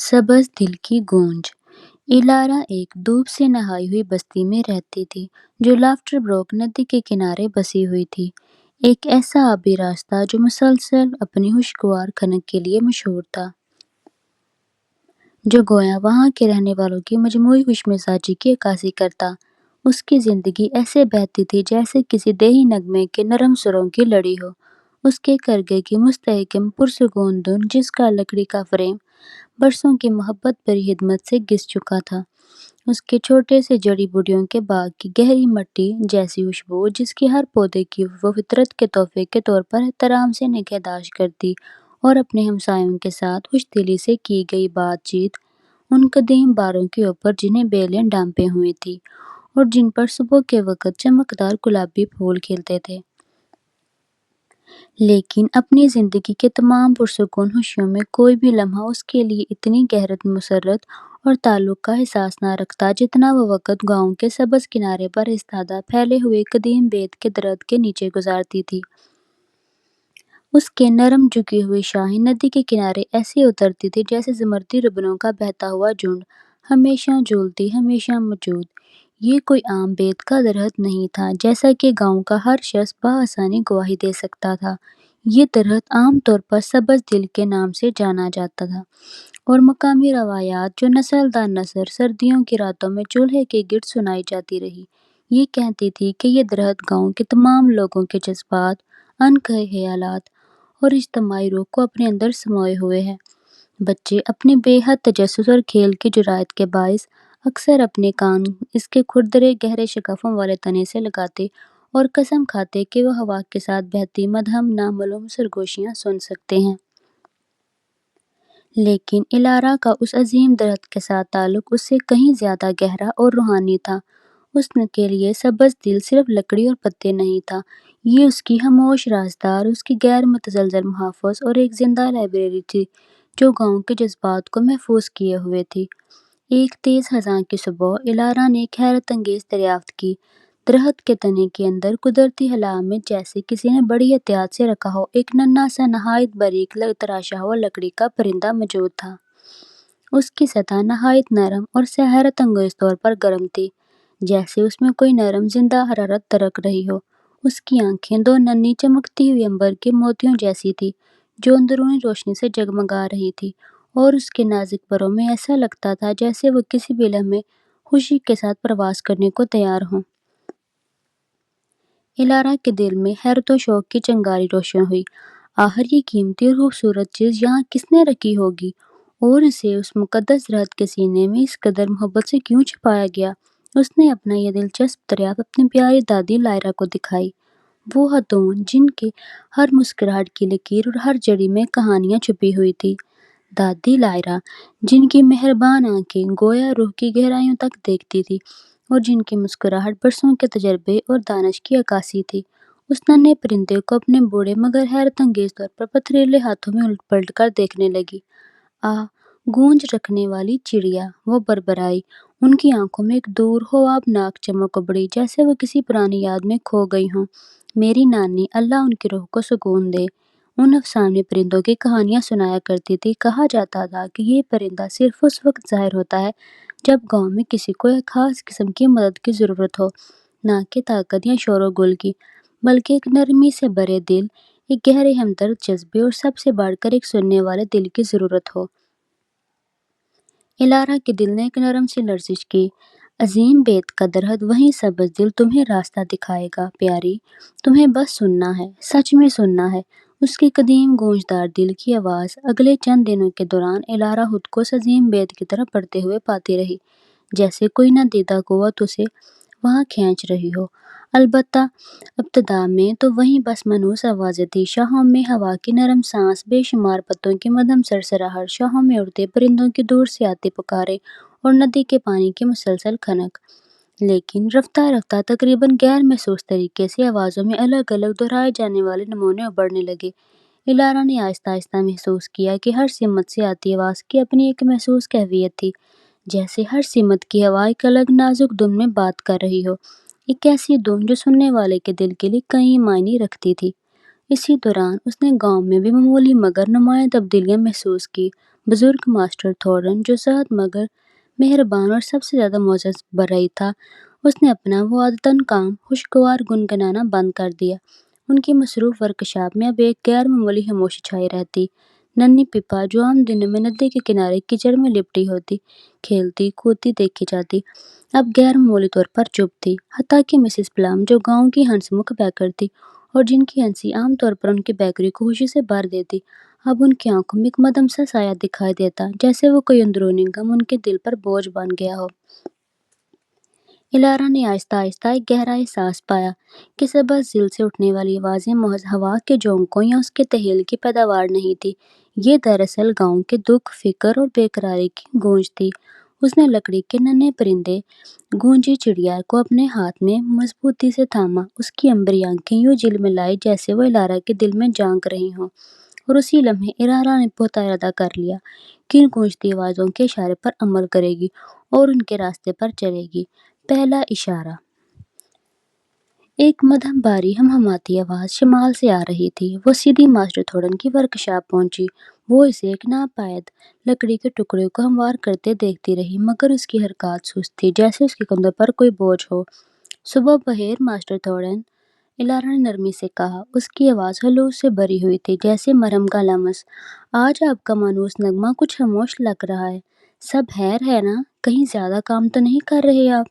سبز دل کی گونج۔ الارا ایک دھوپ سے نہائی ہوئی بستی میں رہتی تھی جو لافٹر بروک ندی کے کنارے بسی ہوئی تھی، ایک ایسا آبی راستہ جو مسلسل اپنی خوشگوار کھنک کے لیے مشہور تھا، جو گویا وہاں کے رہنے والوں کی مجموعی خوش مزاجی کی عکاسی کرتا۔ اس کی زندگی ایسے بہتی تھی جیسے کسی دیہی نغمے کے نرم سروں کی لڑی ہو۔ اس کے کرگھے کی مستحکم پرسکون دھن، جس کا لکڑی کا فریم برسوں کی محبت بھری خدمت سے گھس چکا تھا، اس کے چھوٹے سے جڑی بوٹیوں کے باغ کی گہری مٹی جیسی خوشبو، جس کی ہر پودے کی وہ فطرت کے تحفے کے طور پر احترام سے نگہداشت کرتی، اور اپنے ہمسایوں کے ساتھ خوش دلی سے کی گئی بات چیت، ان قدیم باروں کے اوپر جنہیں بیلیں ڈانپے ہوئی تھیں اور جن پر صبح کے وقت چمکدار گلابی پھول کھلتے تھے۔ لیکن اپنی زندگی کے تمام پرسکون خوشیوں میں کوئی بھی لمحہ اس کے لیے اتنی گہرا مسرت اور تعلق کا احساس نہ رکھتا جتنا وہ وقت گاؤں کے سبز کنارے پر ایستادہ پھیلے ہوئے قدیم بید کے درخت کے نیچے گزارتی تھی۔ اس کے نرم جھکی ہوئی شاخیں ندی کے کنارے ایسے اترتی تھیں جیسے زمردی ربنوں کا بہتا ہوا جھنڈ، ہمیشہ جھولتی، ہمیشہ موجود۔ یہ کوئی عام بید کا درخت نہیں تھا، جیسا کہ گاؤں کا ہر شخص بآسانی گواہی دے سکتا تھا۔ یہ درخت عام طور پر سبز دل کے نام سے جانا جاتا تھا، اور مقامی روایات جو نسل در نسل سردیوں کی راتوں میں چولہے کے گرد سنائی جاتی رہی، یہ کہتی تھی کہ یہ درخت گاؤں کے تمام لوگوں کے جذبات، انکہے خیالات اور اجتماعی روح کو اپنے اندر سموئے ہوئے ہے۔ بچے اپنے بے حد تجسس اور کھیل کی جرأت کے باعث اکثر اپنے کان اس کے کھردرے گہرے شاخوں والے تنے سے لگاتے اور قسم کھاتے کہ وہ ہوا کے ساتھ بہتی مدھم نامعلوم سرگوشیاں سن سکتے ہیں۔ لیکن الارا کا اس عظیم درخت کے ساتھ تعلق اس سے کہیں زیادہ گہرا اور روحانی تھا۔ اس کے لیے سبز دل صرف لکڑی اور پتے نہیں تھا، یہ اس کی خاموش رازدار، اس کی غیر متزلزل محافظ اور ایک زندہ لائبریری تھی جو گاؤں کے جذبات کو محفوظ کیے ہوئے تھی۔ ایک تیز خزاں کی صبح الارا نے ایک حیرت انگیز دریافت کی۔ درخت کے تنے کے اندر قدرتی خلا میں جیسے کسی نے بڑی احتیاط سے رکھا ہو، ایک ننھا سا نہایت باریک تراشا ہوا لکڑی کا پرندہ موجود تھا۔ اس کی سطح نہایت نرم اور حیرت انگیز طور پر گرم تھی، جیسے اس میں کوئی نرم زندہ حرارت ترک رہی ہو۔ اس کی آنکھیں دو ننھی چمکتی ہوئی عنبر کے موتیوں جیسی تھیں جو اندرونی روشنی سے جگمگا رہی تھی، اور اس کے نازک پروں میں ایسا لگتا تھا جیسے وہ کسی بھی لمحے خوشی کے ساتھ پرواز کرنے کو تیار ہوں۔ الارا کے دل میں حیرت و شوق کی چنگاری روشن ہوئی۔ آخر یہ قیمتی اور خوبصورت چیز یہاں کس نے رکھی ہوگی، اور اسے اس مقدس درخت کے سینے میں اس قدر محبت سے کیوں چھپایا گیا؟ اس نے اپنا یہ دلچسپ دریافت اپنی پیاری دادی لائرا کو دکھائی، وہ خاتون جن کے ہر مسکراہٹ کی لکیر اور ہر جڑی میں کہانیاں چھپی ہوئی تھیں۔ دادی لائرا، جن کی مہربان آنکھیں گویا روح کی گہرائیوں تک دیکھتی تھیں اور جن کی مسکراہٹ برسوں کے تجربے اور دانش کی عکاسی تھی، اس ننھے پرندے کو اپنے بوڑھے مگر حیرت انگیز طور پر پتھریلے ہاتھوں میں الٹ پلٹ کر دیکھنے لگی۔ آہ! گونج رکھنے والی چڑیا، وہ بربرائی۔ ان کی آنکھوں میں ایک دور خوابناک چمک ابھری جیسے وہ کسی پرانی یاد میں کھو گئی ہوں۔ میری نانی، اللہ ان کی روح کو سکون دے، ان افسانوی پرندوں کی کہانیاں سنایا کرتی تھی۔ کہا جاتا تھا کہ یہ پرندہ صرف اس وقت ظاہر ہوتا ہے جب گاؤں میں کسی کو ایک خاص قسم کی مدد کی ضرورت ہو، نہ کہ طاقت یا شور و گل کی، بلکہ ایک نرمی سے بھرے دل، ایک گہرے ہمدرد جذبے اور سب سے بڑھ کر ایک سننے والے دل کی ضرورت ہو۔ الارا کے دل نے ایک نرم سی لرزش کی۔ عظیم بید کا درخت، وہیں سبز دل تمہیں راستہ دکھائے گا پیاری، تمہیں بس سننا ہے، سچ میں سننا ہے۔ اس کی قدیم گونجدار دل کی آواز۔ اگلے چند دنوں کے دوران الارا خود کو اس عظیم بید کی طرف بڑھتے ہوئے پاتی رہی، جیسے کوئی نادیدہ قوت اسے وہاں کھینچ رہی ہو۔ البتہ ابتدا میں تو وہیں بس منحوس آوازیں تھیں، شاخوں میں ہوا کی نرم سانس، بے شمار پتوں کی مدھم سرسراہٹ، شاخوں میں اڑتے پرندوں کی دور سے آتی پکاریں اور ندی کے پانی کی مسلسل کھنک۔ لیکن رفتہ رفتہ تقریباً غیر محسوس طریقے سے آوازوں میں الگ الگ دہرائے جانے والے نمونے ابھرنے لگے۔ الارا نے آہستہ آہستہ محسوس کیا کہ ہر سمت سے آتی آواز کی اپنی ایک مخصوص کیفیت تھی، جیسے ہر سمت کی ہوا ایک الگ نازک دھن میں بات کر رہی ہو، ایک ایسی دھن جو سننے والے کے دل کے لیے کئی معنی رکھتی تھی۔ اسی دوران اس نے گاؤں میں بھی معمولی مگر نمایاں تبدیلیاں محسوس کی۔ بزرگ ماسٹر تھورن، جو صحت مگر مہربان اور سب سے زیادہ معزز برئی تھا، اس نے اپنا وہ عادتاً کام خوشگوار گنگنانا بند کر دیا۔ ان کی مصروف ورکشاپ میں اب ایک غیر معمولی خاموشی چھائی رہتی۔ ننھی پپا، جو عام دنوں میں ندی کے کنارے کیچڑ میں لپٹی ہوتی، کھیلتی کودتی دیکھی جاتی، اب غیر معمولی طور پر چپ تھی۔ حتیٰ کہ مسز پلم، جو گاؤں کی ہنس مکھ بیکر تھی اور جن کی ہنسی عام طور پر ان کی بیکری کو خوشی سے بھر دیتی، اب ان کی آنکھوں میں ایک مدھم سا سایہ دکھائی دیتا، جیسے وہ کوئی اندرونی غم ان کے دل پر بوجھ بن گیا ہو۔ الارا نے آہستہ آہستہ ایک گہرا احساس پایا کہ سبز ذیل سے اٹھنے والی آوازیں محض ہوا کے جھونکوں یا اس کے تہیل کی پیداوار نہیں تھی، یہ دراصل گاؤں کے دکھ، فکر اور بے قراری کی گونج تھی۔ اس نے لکڑی کے ننھے پرندے گونجی چڑیا کو اپنے ہاتھ میں مضبوطی سے تھاما، اس کی عنبری آنکھیں یوں جلملائی جیسے وہ الارا کے دل میں جھانک رہی ہوں، اور اسی لمحے الارا نے پختہ ارادہ کر لیا کہ ان گونجتی آوازوں کے اشارے پر عمل کرے گی اور ان کے راستے پر چلے گی۔ پہلا اشارہ۔ ایک مدھم بھاری ہمہماتی آواز شمال سے آ رہی تھی۔ وہ سیدھی ماسٹر تھورن کی ورکشاپ پہنچی۔ وہ اسے ایک ناپائید لکڑی کے ٹکڑے کو ہموار کرتے دیکھتی رہی، مگر اس کی حرکات سست تھی، جیسے اس کے کندھوں پر کوئی بوجھ ہو۔ صبح بخیر ماسٹر تھورن، الارا نے نرمی سے کہا۔ اس کی آواز خلوص سے بھری ہوئی تھی، جیسے مرہم کا لمس۔ آج آپ کا مانوس نغمہ کچھ خاموش لگ رہا ہے۔ سب خیر ہے نا؟ کہیں زیادہ کام تو نہیں کر رہے آپ؟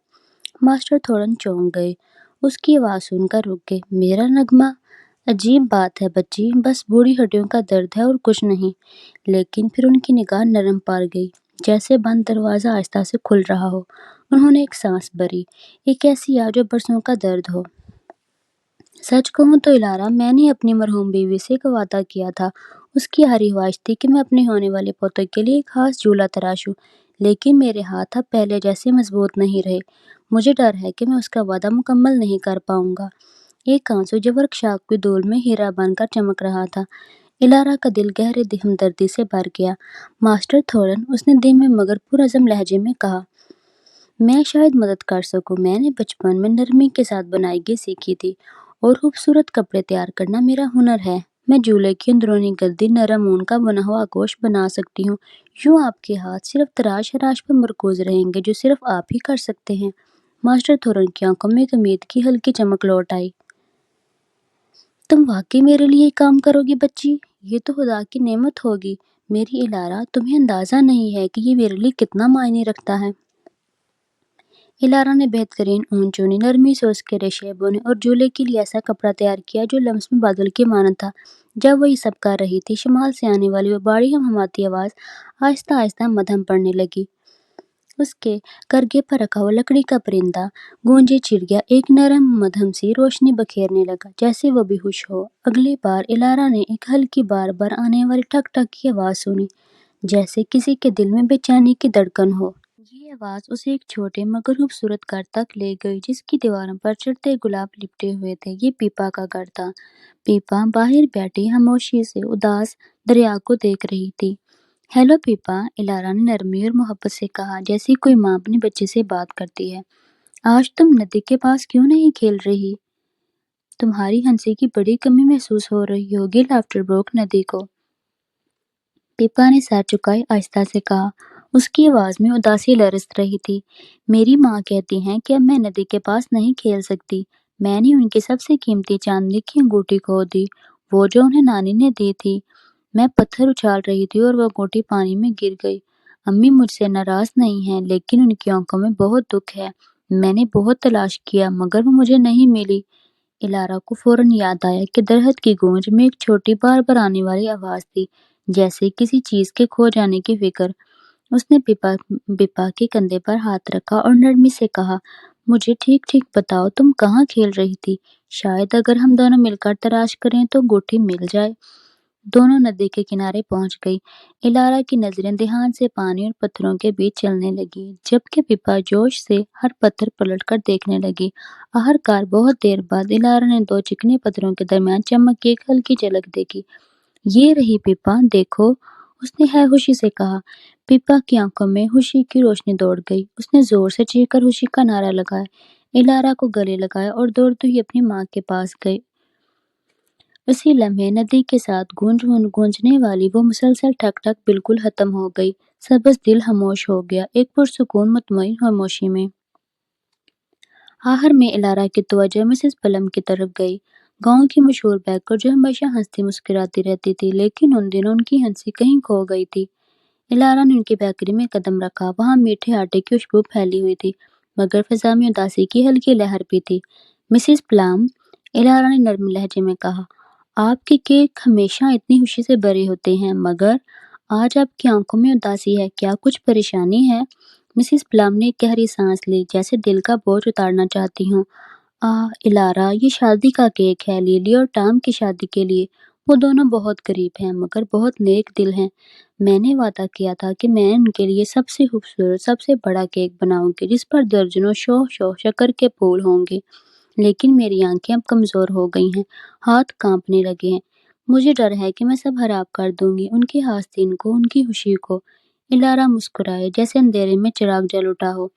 ماسٹر تھورن چونک گئے، اس کی آواز سن کر رک گئے۔ میرا نغمہ؟ عجیب بات ہے بچی، بس بوڑھی ہڈیوں کا درد ہے اور کچھ نہیں۔ لیکن پھر ان کی نگاہ نرم پڑ گئی، جیسے بند دروازہ آہستہ سے کھل رہا ہو۔ انہوں نے ایک سانس بھری، ایک ایسی آہ جو برسوں کا درد ہو۔ سچ کہوں تو الارا، میں نے اپنی مرحوم بیوی سے ایک وعدہ کیا تھا۔ اس کی ہاری خواہش تھی کہ میں اپنے ہونے والے پوتے کے لیے ایک خاص جھولا تراشوں، لیکن میرے ہاتھ اب پہلے جیسے مضبوط نہیں رہے۔ مجھے ڈر ہے کہ میں اس کا وعدہ مکمل نہیں کر پاؤں گا۔ ایک آنسو جو ورکشاپ کی دھول میں ہیرا بن کر چمک رہا تھا۔ الارا کا دل گہرے ہمدردی سے بھر گیا۔ ماسٹر تھورن، اس نے دھیمے مگر پرعزم لہجے میں کہا، میں شاید مدد کر سکوں۔ میں نے بچپن میں نرمی کے ساتھ بنائیگی سیکھی تھی اور خوبصورت کپڑے تیار کرنا میرا ہنر ہے۔ میں جھولے کی اندرونی گدی نرم اون کا بنا ہوا گوشت بنا سکتی ہوں۔ یوں آپ کے ہاتھ صرف تراش ہراش پر مرکوز رہیں گے، جو صرف آپ ہی کر سکتے ہیں۔ ماسٹر تھورن کی آنکھوں میں ایک امید کی ہلکی چمک لوٹ آئی۔ تم واقعی میرے لیے یہ کام کرو گی بچی؟ یہ تو خدا کی نعمت ہوگی۔ میری الارا، تمہیں اندازہ نہیں ہے کہ یہ میرے لیے کتنا معنی رکھتا ہے۔ الارا نے بہترین اون چنی، نرمی سے اس کے ریشے بنے اور جھولے کے لیے ایسا کپڑا تیار کیا جو لمس میں بادل کے مانند تھا۔ جب وہ یہ سب کر رہی تھی، شمال سے آنے والی وہ بھاری ہمہماتی آواز آہستہ آہستہ مدھم پڑنے لگی۔ اس کے کرگھے پر رکھا ہوا لکڑی کا پرندہ گونجی چڑیا ایک نرم مدھم سی روشنی بکھیرنے لگا، جیسے وہ بھی خوش ہو۔ اگلی بار الارا نے ایک ہلکی بار بار آنے والی ٹھک ٹھک کی آواز سنی، جیسے کسی کے دل میں بے چینی کی دھڑکن ہو۔ یہ آواز اسے ایک چھوٹے مگر خوبصورت گھر تک لے گئی، جس کی دیواروں پر چڑھتے گلاب لپٹے ہوئے تھے۔ یہ پیپا کا گھر تھا۔ پیپا باہر بیٹھی خاموشی سے اداس دریا کو دیکھ رہی تھی۔ ہیلو پیپا، الارا نے نرمی اور محبت سے کہا، جیسے کوئی ماں اپنے بچے سے بات کرتی ہے۔ آج تم ندی کے پاس کیوں نہیں کھیل رہی؟ تمہاری ہنسی کی بڑی کمی محسوس ہو رہی ہوگی لافٹر بروک ندی کو۔ پیپا نے سر جھکائے آہستہ سے کہا، اس کی آواز میں اداسی لرز رہی تھی۔ میری ماں کہتی ہیں کہ اب میں ندی کے پاس نہیں کھیل سکتی۔ میں نے ان کی سب سے قیمتی چاندی کی انگوٹھی کھو دی، وہ جو انہیں نانی نے دی تھی۔ میں پتھر اچھال رہی تھی اور وہ انگوٹھی پانی میں گر گئی۔ امی مجھ سے ناراض نہیں ہیں، لیکن ان کی آنکھوں میں بہت دکھ ہے۔ میں نے بہت تلاش کیا مگر وہ مجھے نہیں ملی۔ الارا کو فوراً یاد آیا کہ درخت کی گونج میں ایک چھوٹی بار بار آنے والی آواز تھی، جیسے کسی چیز کے کھو جانے کی فکر۔ اس نے پیپا کے کندھے پر ہاتھ رکھا اور نرمی سے کہا، مجھے ٹھیک ٹھیک بتاؤ، تم کہاں کھیل رہی تھی؟ شاید اگر ہم دونوں مل کر تلاش کریں تو انگوٹھی مل جائے۔ دونوں ندی کے کنارے پہنچ گئی۔ الارا کی نظریں دھیان سے پانی اور پتھروں کے بیچ چلنے لگی، جبکہ پیپا جوش سے ہر پتھر پلٹ کر دیکھنے لگی۔ آخرکار بہت دیر بعد الارا نے دو چکنے پتھروں کے درمیان چمک کی ایک ہلکی جھلک دیکھی۔ یہ رہی پیپا، دیکھو، اس نے ہے خوشی سے کہا۔ پیپا کی آنکھوں میں خوشی کی روشنی دوڑ گئی۔ اس نے زور سے چیخ کر خوشی کا نعرہ لگایا، الارا کو گلے لگایا اور دوڑتی ہوئی اپنی ماں کے پاس گئی۔ اسی لمحے ندی کے ساتھ گونجنے والی وہ مسلسل ٹھک ٹھک بالکل ختم ہو گئی۔ سبز دل خاموش ہو گیا، ایک پرسکون مطمئن خاموشی میں۔ آخر میں الارا کی توجہ مسز پلم کی طرف گئی، گاؤں کی مشہور بیکر جو ہمیشہ ہنستی مسکراتی رہتی تھی، لیکن ان دنوں ان کی ہنسی کہیں کھو گئی تھی۔ الارا نے ان کی بیکری میں قدم رکھا، وہاں میٹھے آٹے کی خوشبو پھیلی ہوئی تھی، مگر فضا میں اداسی کی ہلکی لہر بھی تھی۔ مسز پلم، الارا نے نرم لہجے میں کہا، آپ کے کیک ہمیشہ اتنی خوشی سے بھرے ہوتے ہیں، مگر آج آپ کی آنکھوں میں اداسی ہے، کیا کچھ پریشانی ہے؟ مسز پلم نے ایک گہری سانس لی، جیسے دل کا بوجھ اتارنا چاہتی ہوں۔ الارا، یہ شادی کا کیک ہے، لیلی اور ٹام کی شادی کے لیے۔ وہ دونوں بہت غریب ہیں، مگر بہت نیک دل ہیں۔ میں نے وعدہ کیا تھا کہ میں ان کے لیے سب سے خوبصورت، سب سے بڑا کیک بناؤں گی، جس پر درجنوں شوہ شکر کے پھول ہوں گے۔ لیکن میری آنکھیں اب کمزور ہو گئی ہیں، ہاتھ کانپنے لگے ہیں۔ مجھے ڈر ہے کہ میں سب خراب کر دوں گی، ان کے آستین کو، ان کی خوشی کو۔ الارا مسکرائے، جیسے اندھیرے میں چراغ جل اٹھا ہو۔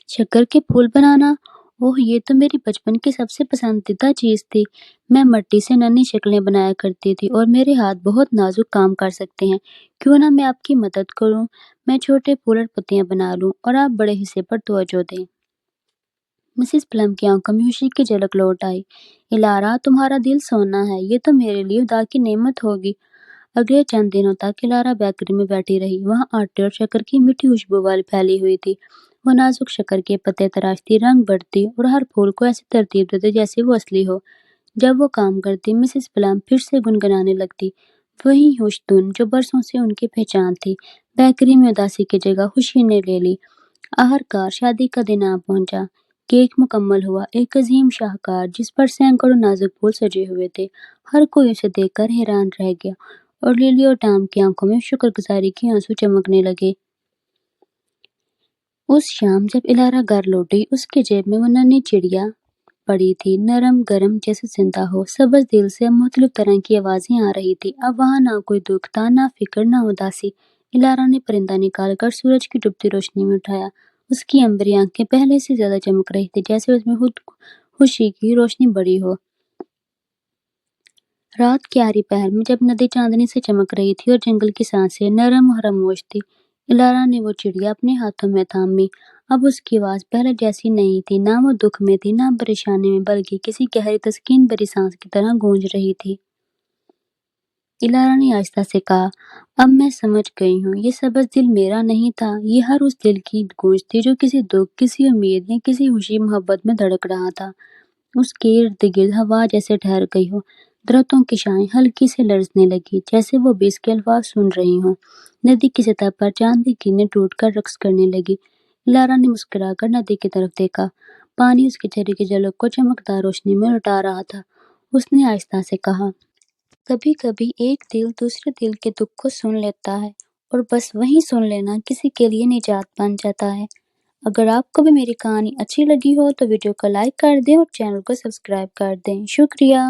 شکر کے پھول بنانا؟ اوہ، یہ تو میری بچپن کی سب سے پسندیدہ چیز تھی۔ میں مٹی سے ننھی شکلیں بنایا کرتی تھی، اور میرے ہاتھ بہت نازک کام کر سکتے ہیں۔ کیوں نہ میں آپ کی مدد کروں؟ میں چھوٹے پھول اور پتیاں بنا لوں، اور آپ بڑے حصے پر توجہ دیں۔ مسز پلم کی آنکھوں میں خوشی کی جھلک لوٹ آئی۔ الارا، تمہارا دل سونا ہے، یہ تو میرے لیے خدا کی نعمت ہوگی۔ اگلے چند دنوں تک الارا بیکری میں بیٹھی رہی، وہاں آٹے اور شکر کی میٹھی خوشبو پھیلی ہوئی تھی۔ وہ نازک شکر کے پتے تراشتی، رنگ بھرتی، اور ہر پھول کو ایسی ترتیب دیتی جیسے وہ اصلی ہو۔ جب وہ کام کرتی، مسز پلم پھر سے گنگنانے لگتی، وہی خوش دھن جو برسوں سے ان کی پہچان تھی۔ بیکری میں اداسی کی جگہ خوشی نے لے لی۔ آخرکار شادی کا دن آ پہنچا۔ کیک مکمل ہوا، ایک عظیم شاہکار جس پر سینکڑوں نازک پھول سجے ہوئے تھے۔ ہر کوئی اسے دیکھ کر حیران رہ گیا، اور لیلی اور ٹام کی آنکھوں میں شکر گزاری کے آنسو چمکنے لگے۔ اس شام جب الارا گھر لوٹی، اس کے جیب میں وہ ننھی چڑیا پڑی تھی، نرم گرم جیسے زندہ ہو۔ سبز دل سے اب مختلف طرح کی آوازیں آ رہی تھی۔ اب وہاں نہ کوئی دکھ تھا، نہ فکر، نہ اداسی۔ الارا نے پرندہ نکال کر سورج کی ڈوبتی روشنی میں اٹھایا۔ اس کی عنبری آنکھیں پہلے سے زیادہ چمک رہی تھی، جیسے اس میں خود خوشی کی روشنی بڑھی ہو۔ رات کی آری پہر میں جب ندی چاندنی سے چمک رہی تھی اور جنگل کی سانسیں نرم اور خاموش تھی، الارا نے وہ چڑیا اپنے ہاتھوں میں تھامی۔ اب اس کی آواز پہلے جیسی نہیں تھی، نہ وہ دکھ میں تھی، نہ پریشانی میں، بلکہ کسی گہری تسکین بھری سانس کی طرح گونج رہی تھی۔ الارا نے آہستہ سے کہا، اب میں سمجھ گئی ہوں، یہ سبز دل میرا نہیں تھا، یہ ہر اس دل کی گونج تھی جو کسی دکھ، کسی امید یا کسی خوشی محبت میں دھڑک رہا تھا۔ اس کے ارد گرد ہوا جیسے ٹھہر گئی ہو، درختوں کی شاخیں ہلکی سے لرزنے لگی، جیسے وہ بھی اس کے الفاظ سن رہی ہوں۔ ندی کی سطح پر چاند کی کرنیں ٹوٹ کر رقص کرنے لگی۔ الارا نے مسکرا کر ندی کی طرف دیکھا، پانی اس کے چہرے کی جھلک کو چمکدار روشنی میں لٹا رہا تھا۔ اس نے آہستہ سے کہا، کبھی کبھی ایک دل دوسرے دل کے دکھ کو سن لیتا ہے، اور بس وہیں سن لینا کسی کے لیے نجات بن جاتا ہے۔ اگر آپ کو بھی میری کہانی اچھی لگی ہو تو ویڈیو کو لائک کر دیں اور چینل کو سبسکرائب کر دیں۔ شکریہ۔